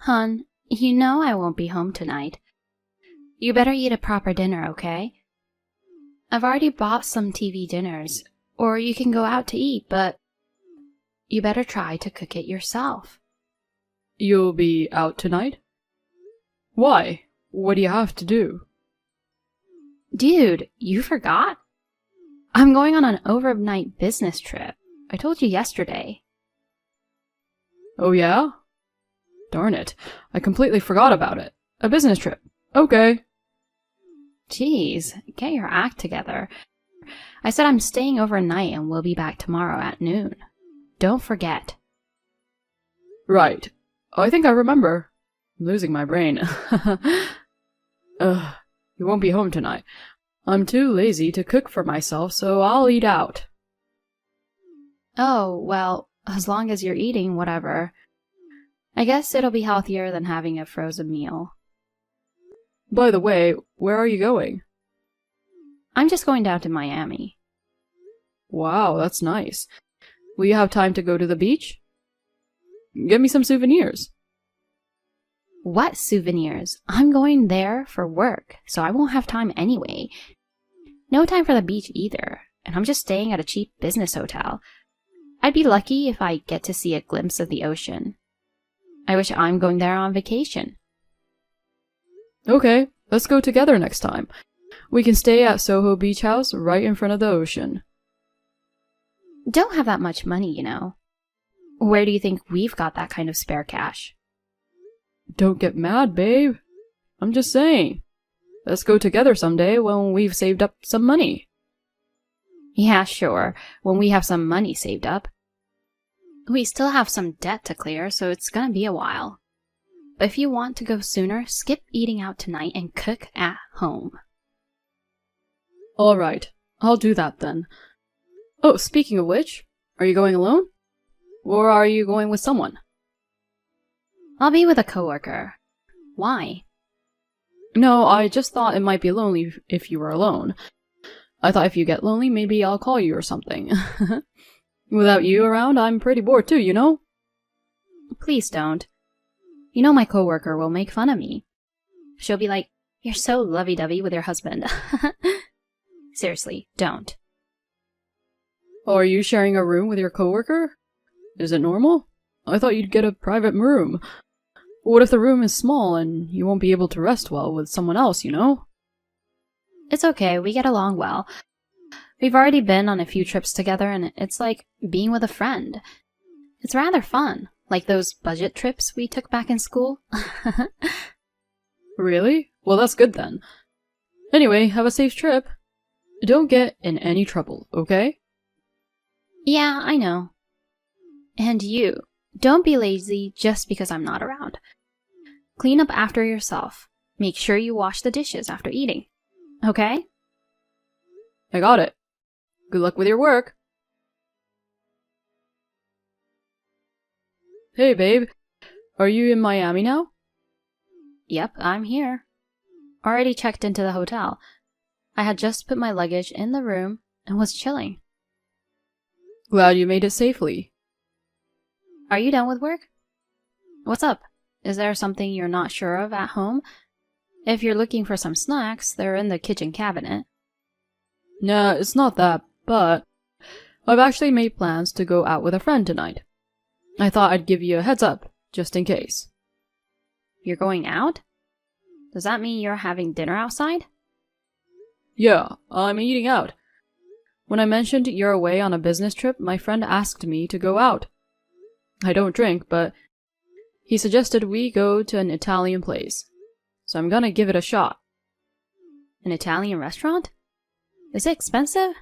Hun, you know I won't be home tonight. You better eat a proper dinner, okay? I've already bought some TV dinners, or you can go out to eat, but you better try to cook it yourself. You'll be out tonight? Why? What do you have to do? Dude, you forgot? I'm going on an overnight business trip. I told you yesterday. Oh yeah? Darn it, I completely forgot about it. A business trip. Okay. Jeez, get your act together. I said I'm staying overnight and we'll be back tomorrow at noon. Don't forget. Right. I think I remember. I'm losing my brain. Ugh, you won't be home tonight. I'm too lazy to cook for myself, so I'll eat out. Oh, well, as long as you're eating, whatever. I guess it'll be healthier than having a frozen meal. By the way, where are you going? I'm just going down to Miami. Wow, that's nice. Will you have time to go to the beach? Get me some souvenirs. What souvenirs? I'm going there for work, so I won't have time anyway. No time for the beach either, and I'm just staying at a cheap business hotel. I'd be lucky if I get to see a glimpse of the ocean. I wish I'm going there on vacation. Okay, let's go together next time. We can stay at Soho Beach House right in front of the ocean. Don't have that much money, you know. Where do you think we've got that kind of spare cash? Don't get mad, babe. I'm just saying. Let's go together someday when we've saved up some money. Yeah, sure, when we have some money saved up. We still have some debt to clear, so it's gonna be a while. But if you want to go sooner, skip eating out tonight and cook at home. Alright, I'll do that then. Oh, speaking of which, are you going alone? Or are you going with someone? I'll be with a coworker. Why? No, I just thought it might be lonely if you were alone. I thought if you get lonely, maybe I'll call you or something. Without you around, I'm pretty bored too, you know? Please don't. You know my coworker will make fun of me. She'll be like, "You're so lovey-dovey with your husband." Seriously, don't. Are you sharing a room with your coworker? Is it normal? I thought you'd get a private room. What if the room is small and you won't be able to rest well with someone else, you know? It's okay, we get along well. We've already been on a few trips together and it's like being with a friend. It's rather fun, like those budget trips we took back in school. Really? Well, that's good then. Anyway, have a safe trip. Don't get in any trouble, okay? Yeah, I know. And you, don't be lazy just because I'm not around. Clean up after yourself. Make sure you wash the dishes after eating. Okay? I got it. Good luck with your work. Hey, babe. Are you in Miami now? Yep, I'm here. Already checked into the hotel. I had just put my luggage in the room and was chilling. Glad you made it safely. Are you done with work? What's up? Is there something you're not sure of at home? If you're looking for some snacks, they're in the kitchen cabinet. Nah, it's not that, but I've actually made plans to go out with a friend tonight. I thought I'd give you a heads up, just in case. You're going out? Does that mean you're having dinner outside? Yeah, I'm eating out. When I mentioned you're away on a business trip, my friend asked me to go out. I don't drink, but he suggested we go to an Italian place. So I'm gonna give it a shot. An Italian restaurant? Is it expensive?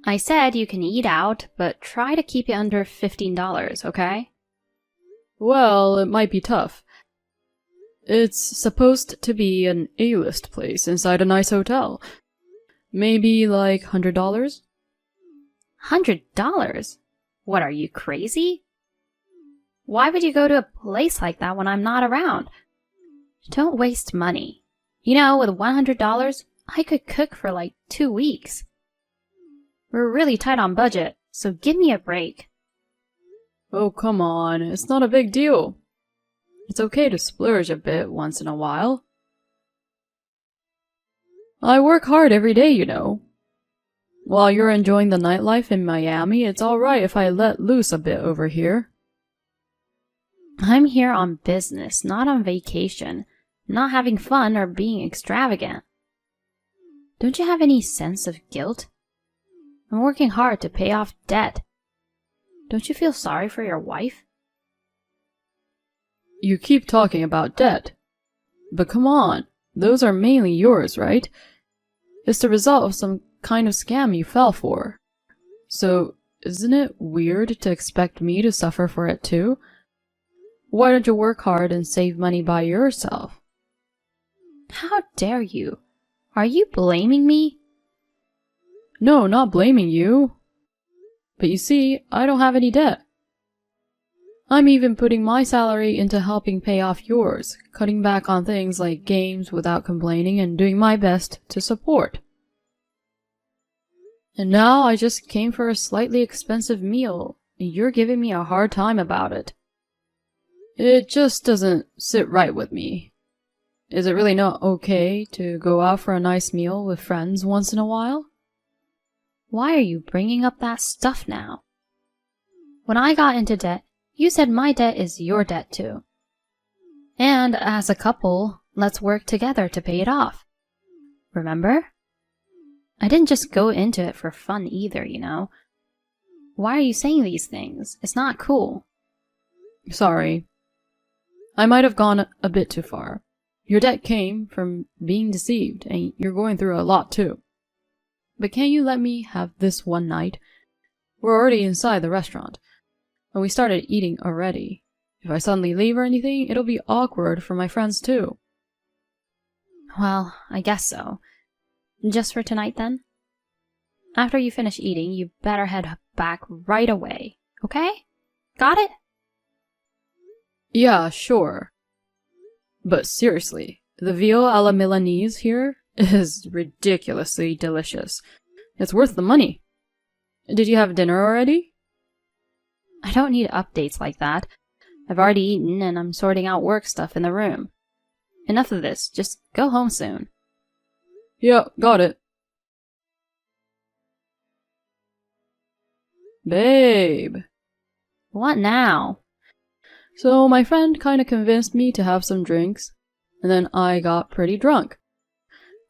I said you can eat out, but try to keep it under $15, okay? Well, it might be tough. It's supposed to be an A-list place inside a nice hotel. Maybe like $100? $100? What, are you crazy? Why would you go to a place like that when I'm not around? Don't waste money. You know, with $100, I could cook for like 2 weeks. We're really tight on budget, so give me a break. Oh, come on. It's not a big deal. It's okay to splurge a bit once in a while. I work hard every day, you know. While you're enjoying the nightlife in Miami, it's alright if I let loose a bit over here. I'm here on business, not on vacation. Not having fun or being extravagant. Don't you have any sense of guilt? I'm working hard to pay off debt. Don't you feel sorry for your wife? You keep talking about debt. But come on, those are mainly yours, right? It's the result of some kind of scam you fell for. So, isn't it weird to expect me to suffer for it too? Why don't you work hard and save money by yourself? How dare you? Are you blaming me? No, not blaming you. But you see, I don't have any debt. I'm even putting my salary into helping pay off yours, cutting back on things like games without complaining and doing my best to support. And now I just came for a slightly expensive meal, and you're giving me a hard time about it. It just doesn't sit right with me. Is it really not okay to go out for a nice meal with friends once in a while? Why are you bringing up that stuff now? When I got into debt, you said my debt is your debt too. And as a couple, let's work together to pay it off. Remember? I didn't just go into it for fun either, you know. Why are you saying these things? It's not cool. Sorry. I might have gone a bit too far. Your debt came from being deceived, and you're going through a lot too. But can't you let me have this one night? We're already inside the restaurant, and we started eating already. If I suddenly leave or anything, it'll be awkward for my friends too. Well, I guess so. Just for tonight then? After you finish eating, you better head back right away, okay? Got it? Yeah, sure. But seriously, the veal a la Milanese here is ridiculously delicious. It's worth the money. Did you have dinner already? I don't need updates like that. I've already eaten and I'm sorting out work stuff in the room. Enough of this, just go home soon. Yeah, got it. Babe. What now? So my friend kinda convinced me to have some drinks, and then I got pretty drunk.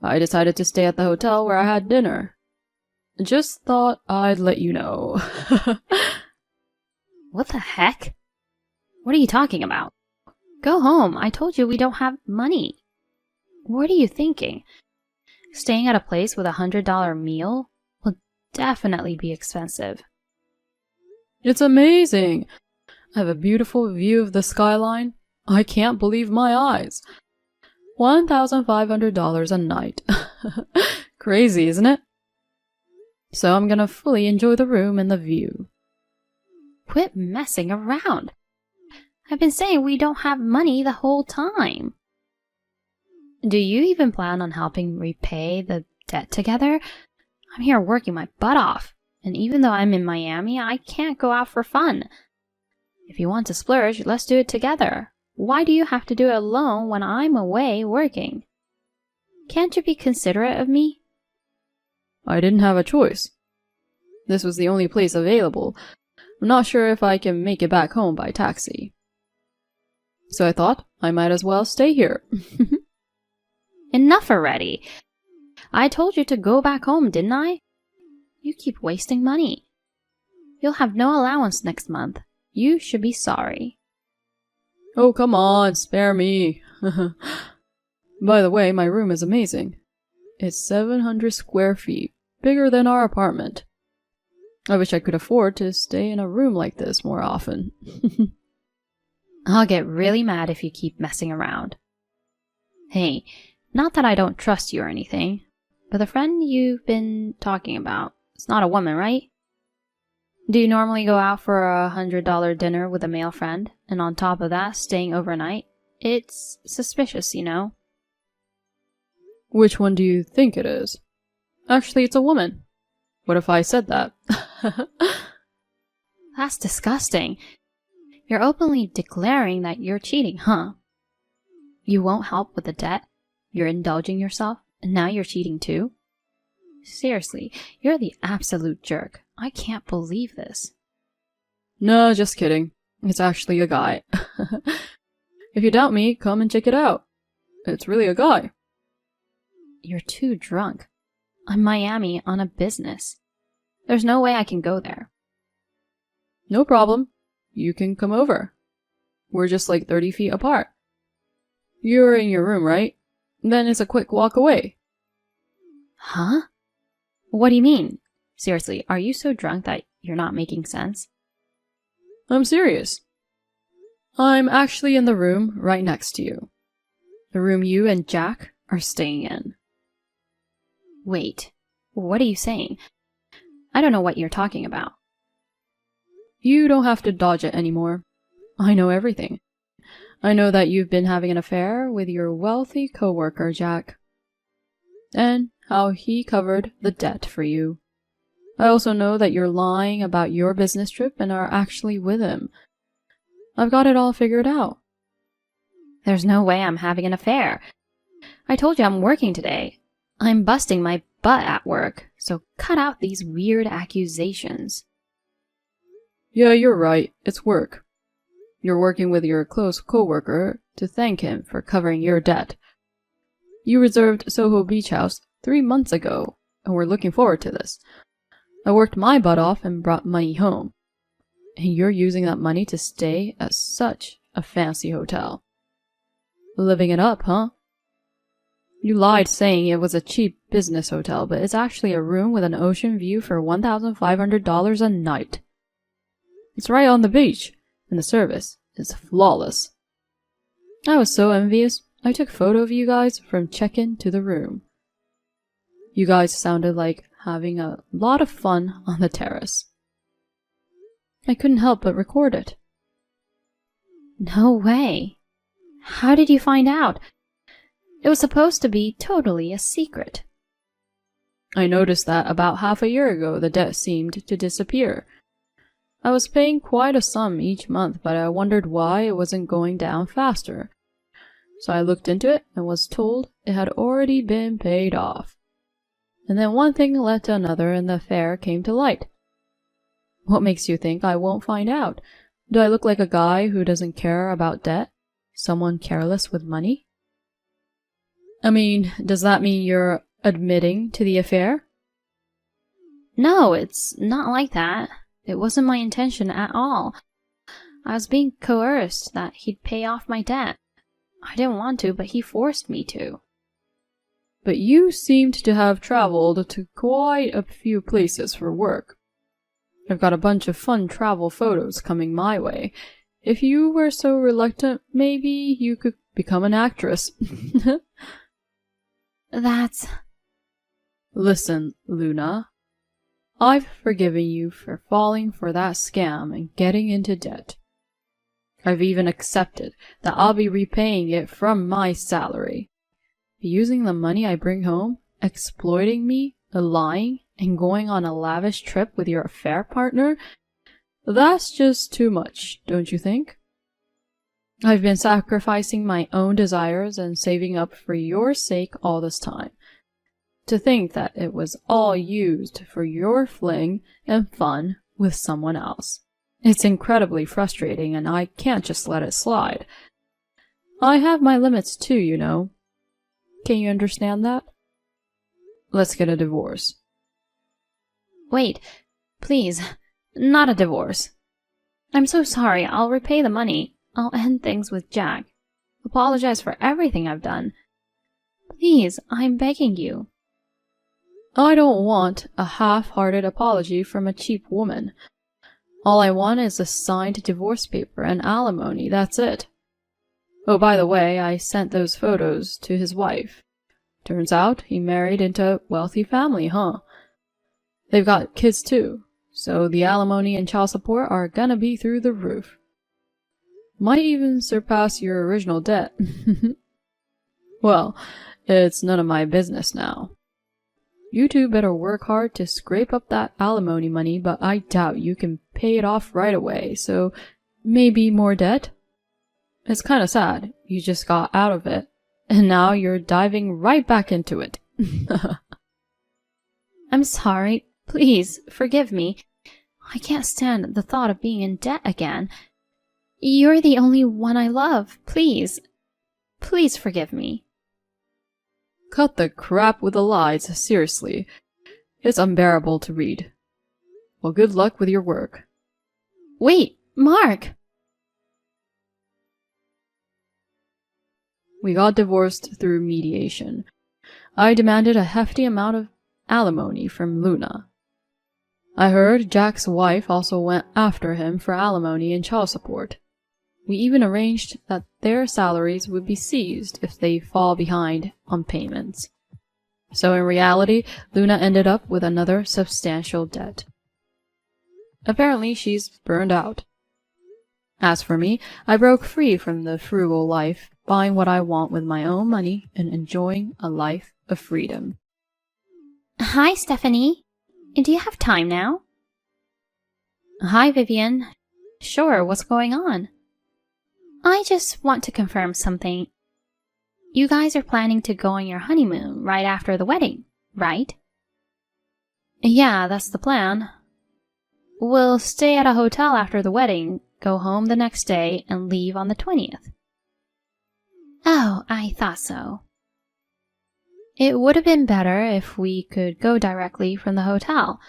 I decided to stay at the hotel where I had dinner. Just thought I'd let you know. What the heck? What are you talking about? Go home. I told you we don't have money. What are you thinking? Staying at a place with $100 meal will definitely be expensive. It's amazing. I have a beautiful view of the skyline. I can't believe my eyes. $1,500 a night. Crazy, isn't it? So I'm gonna fully enjoy the room and the view. Quit messing around. I've been saying we don't have money the whole time. Do you even plan on helping repay the debt together? I'm here working my butt off, and even though I'm in Miami, I can't go out for fun. If you want to splurge, let's do it together. Why do you have to do it alone when I'm away working? Can't you be considerate of me? I didn't have a choice. This was the only place available. I'm not sure if I can make it back home by taxi. So I thought I might as well stay here. Enough already. I told you to go back home, didn't I? You keep wasting money. You'll have no allowance next month. You should be sorry. Oh, come on, spare me. By the way, my room is amazing. It's 700 square feet, bigger than our apartment. I wish I could afford to stay in a room like this more often. I'll get really mad if you keep messing around. Hey, not that I don't trust you or anything, but the friend you've been talking about, it's not a woman, right? Do you normally go out for a $100 dinner with a male friend, and on top of that, staying overnight? It's suspicious, you know? Which one do you think it is? Actually, it's a woman. What if I said that? That's disgusting. You're openly declaring that you're cheating, huh? You won't help with the debt, you're indulging yourself, and now you're cheating too? Seriously, you're the absolute jerk. I can't believe this. No, just kidding. It's actually a guy. If you doubt me, come and check it out. It's really a guy. You're too drunk. I'm Miami on a business. There's no way I can go there. No problem. You can come over. We're just like 30 feet apart. You're in your room, right? Then it's a quick walk away. Huh? What do you mean? Seriously, are you so drunk that you're not making sense? I'm serious. I'm actually in the room right next to you. The room you and Jack are staying in. Wait, what are you saying? I don't know what you're talking about. You don't have to dodge it anymore. I know everything. I know that you've been having an affair with your wealthy coworker, Jack. And how he covered the debt for you. I also know that you're lying about your business trip and are actually with him. I've got it all figured out. There's no way I'm having an affair. I told you I'm working today. I'm busting my butt at work, so cut out these weird accusations. Yeah, you're right. It's work. You're working with your close coworker to thank him for covering your debt. You reserved Soho Beach House 3 months ago, and we're looking forward to this. I worked my butt off and brought money home. And you're using that money to stay at such a fancy hotel. Living it up, huh? You lied saying it was a cheap business hotel, but it's actually a room with an ocean view for $1,500 a night. It's right on the beach, and the service is flawless. I was so envious, I took a photo of you guys from check-in to the room. You guys sounded like having a lot of fun on the terrace. I couldn't help but record it. No way. How did you find out? It was supposed to be totally a secret. I noticed that about half a year ago the debt seemed to disappear. I was paying quite a sum each month, but I wondered why it wasn't going down faster. So I looked into it and was told it had already been paid off. And then one thing led to another and the affair came to light. What makes you think I won't find out? Do I look like a guy who doesn't care about debt? Someone careless with money? I mean, does that mean you're admitting to the affair? No, it's not like that. It wasn't my intention at all. I was being coerced that he'd pay off my debt. I didn't want to, but he forced me to. But you seemed to have traveled to quite a few places for work. I've got a bunch of fun travel photos coming my way. If you were so reluctant, maybe you could become an actress. That's... Listen, Luna. I've forgiven you for falling for that scam and getting into debt. I've even accepted that I'll be repaying it from my salary. Using the money I bring home, exploiting me, lying, and going on a lavish trip with your affair partner, that's just too much, don't you think? I've been sacrificing my own desires and saving up for your sake all this time. To think that it was all used for your fling and fun with someone else. It's incredibly frustrating and I can't just let it slide. I have my limits too, you know. Can you understand that? Let's get a divorce. Wait, please, not a divorce. I'm so sorry, I'll repay the money. I'll end things with Jack. Apologize for everything I've done. Please, I'm begging you. I don't want a half-hearted apology from a cheap woman. All I want is a signed divorce paper and alimony, that's it. Oh, by the way, I sent those photos to his wife. Turns out he married into a wealthy family, huh? They've got kids too, so the alimony and child support are gonna be through the roof. Might even surpass your original debt. Well, it's none of my business now. You two better work hard to scrape up that alimony money, but I doubt you can pay it off right away, so Maybe more debt? It's kinda sad. You just got out of it, and now you're diving right back into it. I'm sorry. Please, forgive me. I can't stand the thought of being in debt again. You're the only one I love. Please. Please forgive me. Cut the crap with the lies, seriously. It's unbearable to read. Well, good luck with your work. Wait, Mark! We got divorced through mediation. I demanded a hefty amount of alimony from Luna. I heard Jack's wife also went after him for alimony and child support. We even arranged that their salaries would be seized if they fall behind on payments. So in reality, Luna ended up with another substantial debt. Apparently, she's burned out. As for me, I broke free from the frugal life, buying what I want with my own money and enjoying a life of freedom. Hi, Stephanie. Do you have time now? Hi, Vivian. Sure, what's going on? I just want to confirm something. You guys are planning to go on your honeymoon right after the wedding, right? Yeah, that's the plan. We'll stay at a hotel after the wedding, go home the next day, and leave on the 20th. Oh, I thought so. It would have been better if we could go directly from the hotel,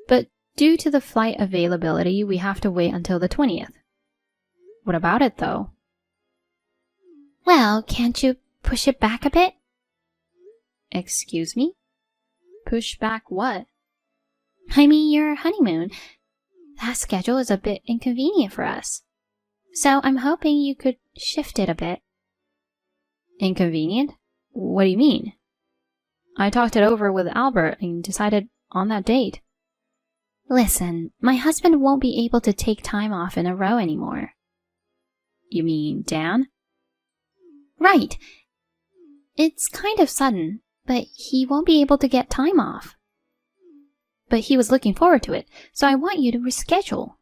but due to the flight availability, we have to wait until the 20th. What about it, though? Well, can't you push it back a bit? Excuse me? Push back what? I mean your honeymoon. That schedule is a bit inconvenient for us. So I'm hoping you could shift it a bit. Inconvenient? What do you mean? I talked it over with Albert and decided on that date. Listen, my husband won't be able to take time off in a row anymore. You mean Dan? Right. It's kind of sudden, but he won't be able to get time off. But he was looking forward to it, so I want you to reschedule.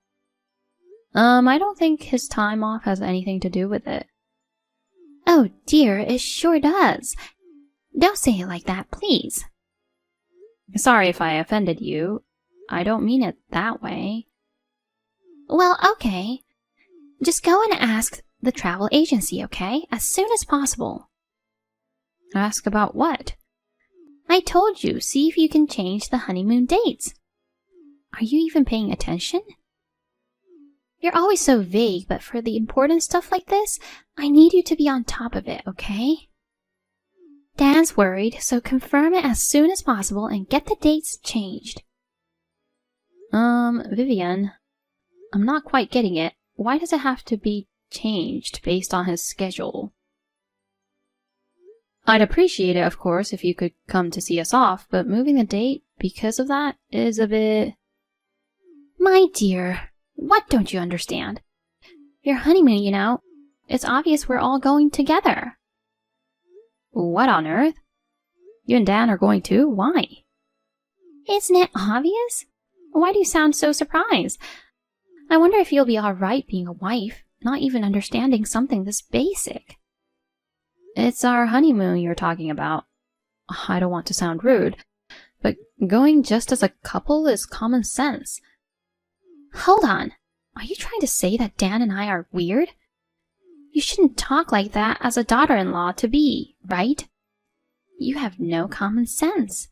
I don't think his time off has anything to do with it. Oh dear, it sure does. Don't say it like that, please. Sorry if I offended you. I don't mean it that way. Well, okay. Just go and ask the travel agency, okay? As soon as possible. Ask about what? I told you, see if you can change the honeymoon dates. Are you even paying attention? You're always so vague, but for the important stuff like this, I need you to be on top of it, okay? Dan's worried, so confirm it as soon as possible and get the dates changed. Vivian, I'm not quite getting it. Why does it have to be changed based on his schedule? I'd appreciate it, of course, if you could come to see us off, but moving the date because of that is a bit... My dear, what don't you understand? Your honeymoon, you know. It's obvious we're all going together. What on earth? You and Dan are going too? Why? Isn't it obvious? Why do you sound so surprised? I wonder if you'll be alright being a wife, not even understanding something this basic. It's our honeymoon you're talking about. I don't want to sound rude, but going just as a couple is common sense. Hold on. Are you trying to say that Dan and I are weird? You shouldn't talk like that as a daughter-in-law to be, right? You have no common sense.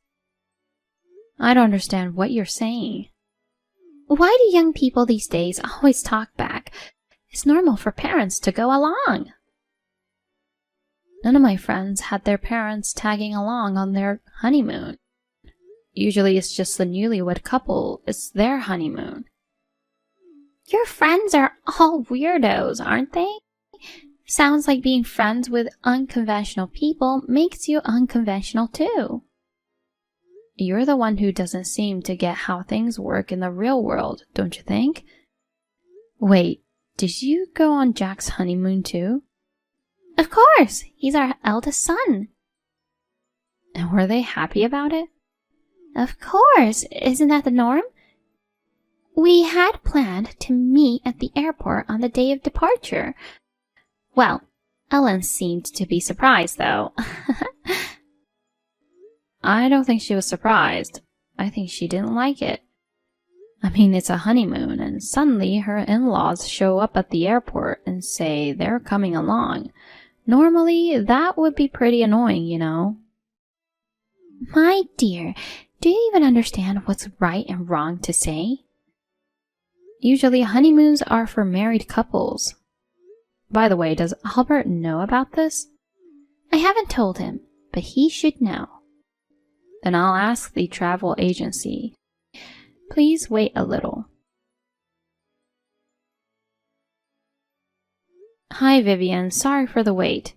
I don't understand what you're saying. Why do young people these days always talk back? It's normal for parents to go along. None of my friends had their parents tagging along on their honeymoon. Usually it's just the newlywed couple. It's their honeymoon. Your friends are all weirdos, aren't they? Sounds like being friends with unconventional people makes you unconventional too. You're the one who doesn't seem to get how things work in the real world, don't you think? Wait, did you go on Jack's honeymoon too? Of course! He's our eldest son. And were they happy about it? Of course! Isn't that the norm? We had planned to meet at the airport on the day of departure. Well, Ellen seemed to be surprised, though. I don't think she was surprised. I think she didn't like it. I mean, it's a honeymoon, and suddenly her in-laws show up at the airport and say they're coming along. Normally, that would be pretty annoying, you know. My dear, do you even understand what's right and wrong to say? Usually, honeymoons are for married couples. By the way, does Albert know about this? I haven't told him, but he should know. Then I'll ask the travel agency. Please wait a little. Hi, Vivian. Sorry for the wait.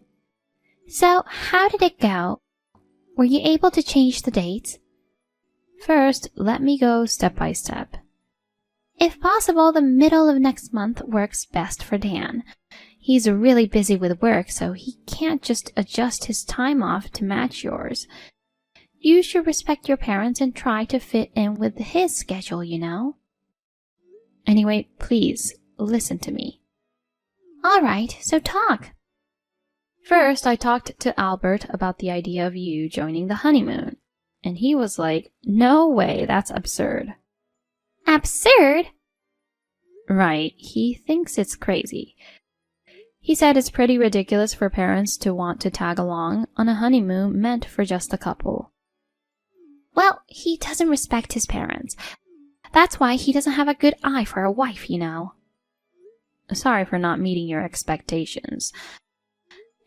So, how did it go? Were you able to change the dates? First, let me go step by step. If possible, the middle of next month works best for Dan. He's really busy with work, so he can't just adjust his time off to match yours. You should respect your parents and try to fit in with his schedule, you know. Anyway, please, listen to me. All right, so talk. First, I talked to Albert about the idea of you joining the honeymoon, and he was like, no way, that's absurd. Absurd? Right, he thinks it's crazy. He said it's pretty ridiculous for parents to want to tag along on a honeymoon meant for just a couple. Well, he doesn't respect his parents. That's why he doesn't have a good eye for a wife, you know. Sorry for not meeting your expectations.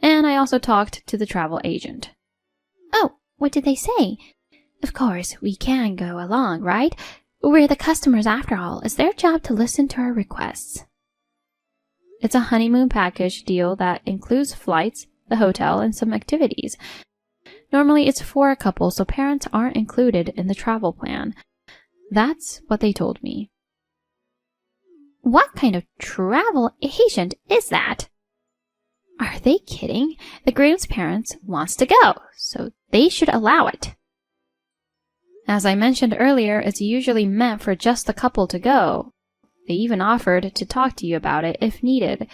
And I also talked to the travel agent. Oh, what did they say? Of course, we can go along, right? We're the customers after all. It's their job to listen to our requests. It's a honeymoon package deal that includes flights, the hotel, and some activities. Normally, it's for a couple, so parents aren't included in the travel plan. That's what they told me. What kind of travel agent is that? Are they kidding? The groom's parents wants to go, so they should allow it. As I mentioned earlier, it's usually meant for just the couple to go. They even offered to talk to you about it if needed.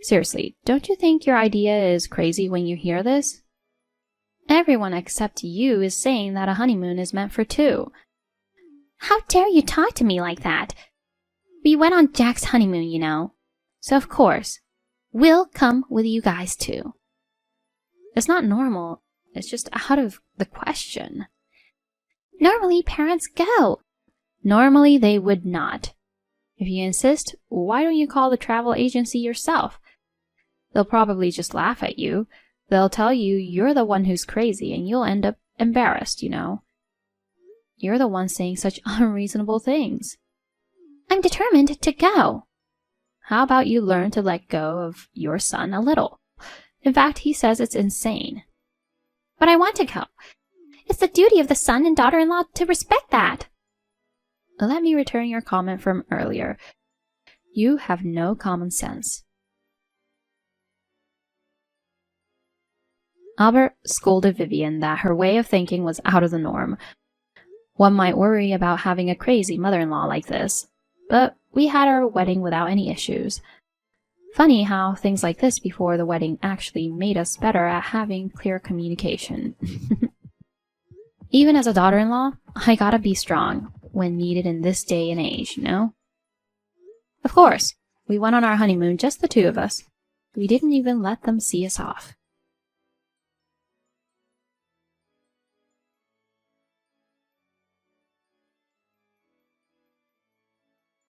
Seriously, don't you think your idea is crazy when you hear this? Everyone except you is saying that a honeymoon is meant for two. How dare you talk to me like that? We went on Jack's honeymoon, you know. So of course, we'll come with you guys too. It's not normal. It's just out of the question. Normally, parents go. Normally, they would not. If you insist, why don't you call the travel agency yourself? They'll probably just laugh at you. They'll tell you you're the one who's crazy and you'll end up embarrassed, you know. You're the one saying such unreasonable things. I'm determined to go. How about you learn to let go of your son a little? In fact, he says it's insane. But I want to go. It's the duty of the son and daughter-in-law to respect that. Let me return your comment from earlier. You have no common sense. Albert scolded Vivian that her way of thinking was out of the norm. One might worry about having a crazy mother-in-law like this, but we had our wedding without any issues. Funny how things like this before the wedding actually made us better at having clear communication. Even as a daughter-in-law, I gotta be strong when needed in this day and age, you know? Of course, we went on our honeymoon, just the two of us. We didn't even let them see us off.